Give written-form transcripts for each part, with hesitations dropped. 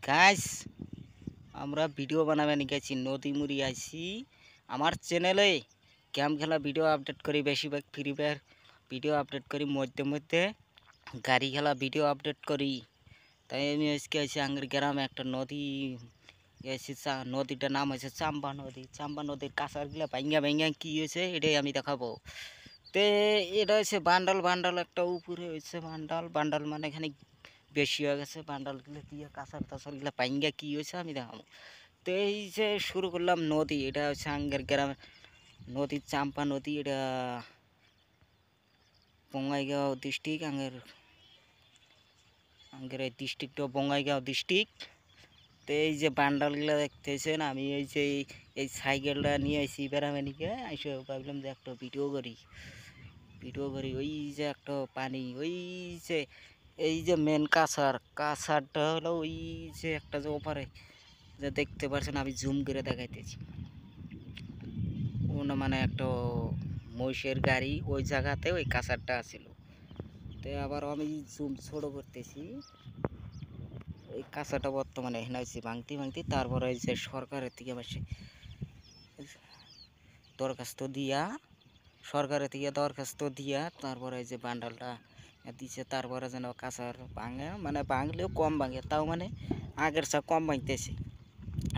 Guys আমরা video বানাবে গেছি নদী মুড়ি আইছি আমার চ্যানেলে গেম খেলা ভিডিও আপডেট করি বেশিরভাগ ফ্রি ফায়ার ভিডিও আপডেট করি মধ্যে মধ্যে গাড়ি খেলা ভিডিও আপডেট করি। তাই আমি আজকে আইছি আঙ্গের গ্রামে একটা নদী এসে নদীটার নাম হয়েছে চাম্বা নদীর কাঁচারগুলা ভাঙ্গা ভাঙ্গা কী হয়েছে এটাই আমি দেখাবো। তে এটা হচ্ছে বান্ডাল বান্ডাল একটা উপরে হয়েছে বান্ডাল বান্ডাল মানে এখানে বেশি হয়ে গেছে বান্ডালগুলো দিয়ে কাঁচার টাচারগুলো পাইঙ্গা কী হয়েছে আমি দেখাবো। তো এই যে শুরু করলাম নদী, এটা হচ্ছে আঙ্গের গ্রামের নদী চাম্পা নদী। এটা বঙ্গাইগাঁও ডিস্ট্রিক্ট আঙ্গের এই ডিস্ট্রিক্টটা বঙ্গাইগাঁও ডিস্ট্রিক্ট। তো এই যে বান্ডালগুলো দেখতেছেন, আমি এই যে এই সাইকেলটা নিয়ে আইসি বেড়ামেনিকে আইসে ভাবলাম যে একটা ভিডিও করি ওই যে একটা পানি ওই যে এই যে মেন কাঁচারটা হলো ওই যে একটা যে ওপারে যে দেখতে পাচ্ছেন, আমি জুম করে দেখাইতেছি ওনা মানে একটা মহিষের গাড়ি ওই জায়গাতে ওই কাঁচারটা আছিল। তো আবার আমি জুম ছোট করতেছি, ওই কাঁচাটা বর্তমানে এখানে হয়েছে ভাঙতি তারপরে ওই যে সরকারের থেকে বসে দরখাস্ত দিয়া তারপরে এই যে বান্ডালটা দিছে, তারপরে যেন কাঁচার ভাঙে মানে ভাঙলেও কম ভাঙে, তাও মানে আগের চা কম ভাঙতেছে,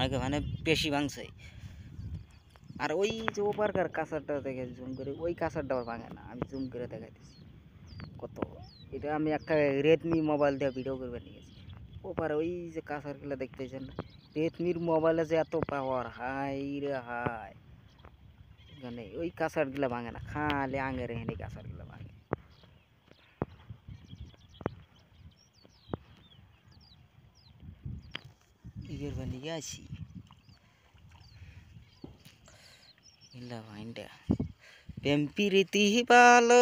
আগে মানে বেশি ভাঙছে। আর ওই যে ওপারকার কাঁচারটা দেখে জুম করে ওই কাঁচারটা আবার ভাঙে না, আমি জুম করে দেখাইতেছি কত। এটা আমি একটা রেডমি মোবাইল দিয়ে ভিডিও করবে নিয়ে গেছি ওপারে ওই যে কাঁচারগুলো দেখতেছেন, রেডমির মোবাইলে যে এত পাওয়ার হাই রে হাই, মানে ওই কাঁচারগুলো ভাঙে না, খালি আঙের এখানে কাঁচারগুলো ভাঙে। ইগের বানিয়ে আছি ইলা ভাইন্ডা প্রেম প্রীতি ভালো